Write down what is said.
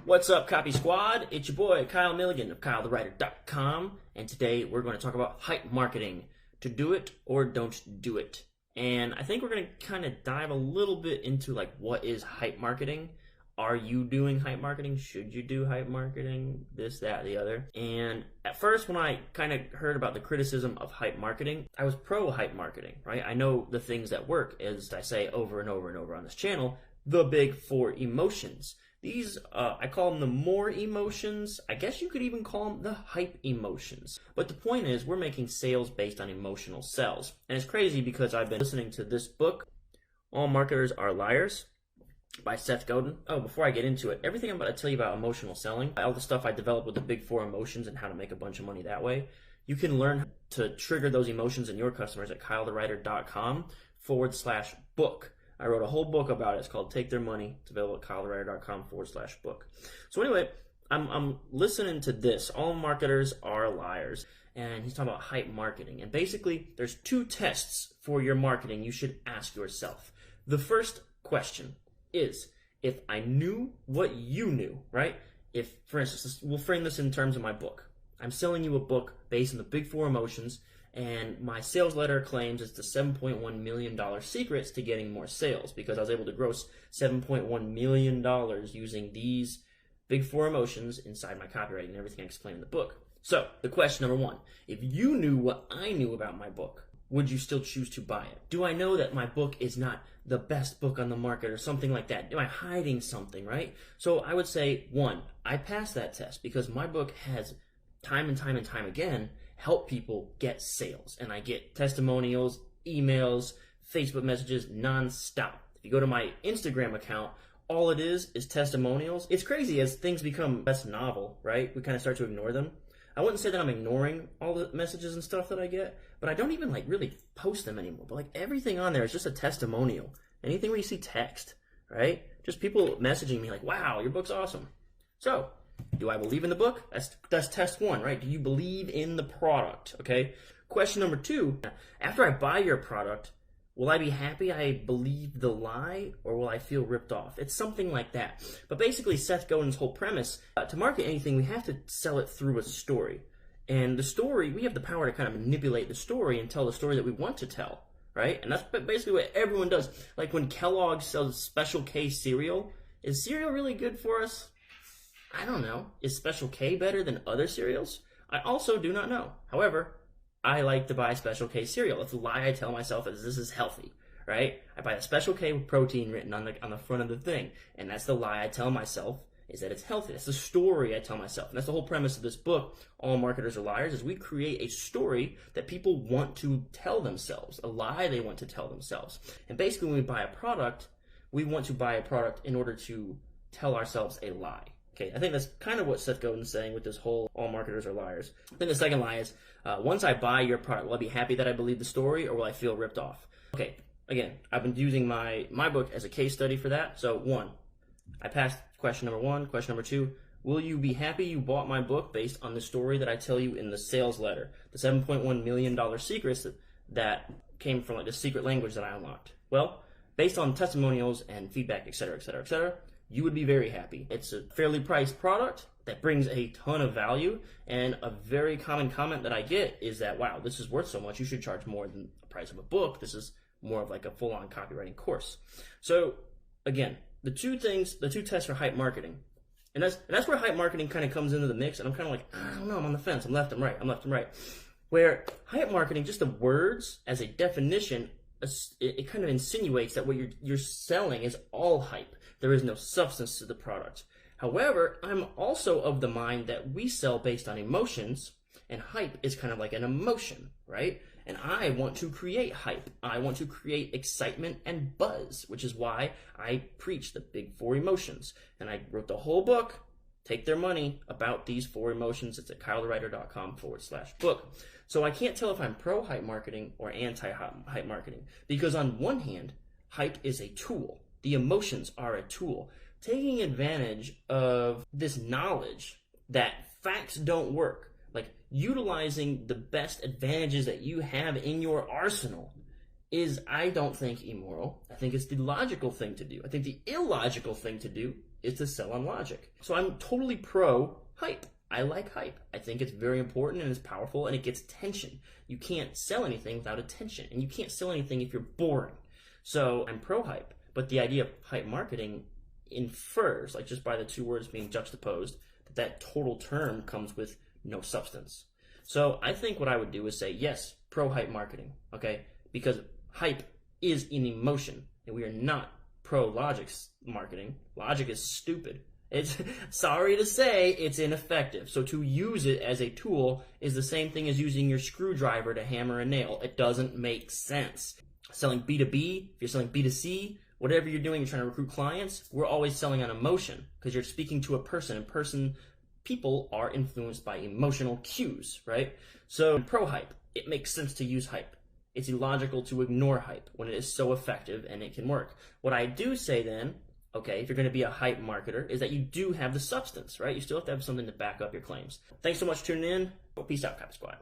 What's up, Copy Squad? It's your boy, Kyle Milligan of KyleTheWriter.com, and today we're going to talk about hype marketing. To do it or don't do it. And I think we're going to kind of dive a little bit into like what is hype marketing. Are you doing hype marketing? Should you do hype marketing? This, that, the other. And at first, when I kind of heard about the criticism of hype marketing, I was pro hype marketing, right? I know the things that work, as I say over and over and over on this channel, the big four emotions. These, I call them the more emotions. I guess you could even call them the hype emotions. But the point is, we're making sales based on emotional sells. And it's crazy because I've been listening to this book, All Marketers Are Liars, by Seth Godin. Oh, before I get into it, everything I'm about to tell you about emotional selling, all the stuff I developed with the big four emotions and how to make a bunch of money that way, you can learn to trigger those emotions in your customers at KyleTheWriter.com/book. I wrote a whole book about it. It's called Take Their Money. It's available at KyleTheWriter.com/book. So anyway, I'm listening to this. All marketers are liars. And he's talking about hype marketing. And basically, there's two tests for your marketing you should ask yourself. The first question is, if I knew what you knew, right? If, for instance, we'll frame this in terms of my book. I'm selling you a book based on the big four emotions, and my sales letter claims it's the $7.1 million secrets to getting more sales, because I was able to gross $7.1 million using these big four emotions inside my copywriting and everything I explain in the book. So, the question number one, if you knew what I knew about my book, would you still choose to buy it? Do I know that my book is not the best book on the market or something like that? Am I hiding something, right? So I would say, one, I passed that test because my book has time and time and time again help people get sales. And I get testimonials, emails, Facebook messages nonstop. If you go to my Instagram account, all it is testimonials. It's crazy as things become less novel, right? We kind of start to ignore them. I wouldn't say that I'm ignoring all the messages and stuff that I get, but I don't even like really post them anymore. But like everything on there is just a testimonial. Anything where you see text, right? Just people messaging me like, wow, your book's awesome. So, do I believe in the book? That's test one, right? Do you believe in the product, okay? Question number two, after I buy your product, will I be happy I believed the lie, or will I feel ripped off? It's something like that. But basically, Seth Godin's whole premise, to market anything, we have to sell it through a story. And the story, we have the power to kind of manipulate the story and tell the story that we want to tell, right? And that's basically what everyone does. Like when Kellogg sells Special K cereal, is cereal really good for us? I don't know. Is Special K better than other cereals? I also do not know. However, I like to buy Special K cereal. It's a lie I tell myself is this is healthy, right? I buy a Special K with protein written on the front of the thing, and that's the lie I tell myself is that it's healthy. That's the story I tell myself, and that's the whole premise of this book, All Marketers Are Liars, is we create a story that people want to tell themselves, a lie they want to tell themselves. And basically, when we buy a product, we want to buy a product in order to tell ourselves a lie. Okay, I think that's kind of what Seth Godin's saying with this whole all marketers are liars. Then the second lie is, once I buy your product, will I be happy that I believe the story, or will I feel ripped off? Okay, again, I've been using my book as a case study for that. So one, I passed question number one. Question number two, will you be happy you bought my book based on the story that I tell you in the sales letter? The $7.1 million secrets that came from like the secret language that I unlocked. Well, based on testimonials and feedback, etc., etc., etc., you would be very happy. It's a fairly priced product that brings a ton of value, and a very common comment that I get is that, wow, this is worth so much, you should charge more than the price of a book. This is more of like a full-on copywriting course. So again, the two tests for hype marketing. And that's where hype marketing kind of comes into the mix, and I'm kind of like, I don't know, I'm on the fence, I'm left and right. Where hype marketing, just the words as a definition, it kind of insinuates that what you're selling is all hype. There is no substance to the product. However, I'm also of the mind that we sell based on emotions, and hype is kind of like an emotion, right? And I want to create hype. I want to create excitement and buzz, which is why I preach the big four emotions. And I wrote the whole book, Take Their Money, about these four emotions. It's at KyleTheWriter.com/book. So I can't tell if I'm pro hype marketing or anti hype marketing, because on one hand, hype is a tool. The emotions are a tool. Taking advantage of this knowledge that facts don't work, like utilizing the best advantages that you have in your arsenal, is, I don't think, immoral. I think it's the logical thing to do. I think the illogical thing to do is to sell on logic. So I'm totally pro hype. I like hype. I think it's very important and it's powerful and it gets attention. You can't sell anything without attention, and you can't sell anything if you're boring. So I'm pro hype, but the idea of hype marketing infers, like just by the two words being juxtaposed, that total term comes with no substance. So I think what I would do is say, yes, pro hype marketing, okay? Because hype is an emotion, and we are not pro logic marketing. Logic is stupid. It's, sorry to say, it's ineffective. So to use it as a tool is the same thing as using your screwdriver to hammer a nail. It doesn't make sense. Selling B2B, if you're selling B2C, whatever you're doing, you're trying to recruit clients, we're always selling on emotion because you're speaking to a person, and people are influenced by emotional cues, right? So pro hype, it makes sense to use hype. It's illogical to ignore hype when it is so effective and it can work. What I do say then, okay, if you're going to be a hype marketer, is that you do have the substance, right? You still have to have something to back up your claims. Thanks so much for tuning in. Peace out, Copy Squad.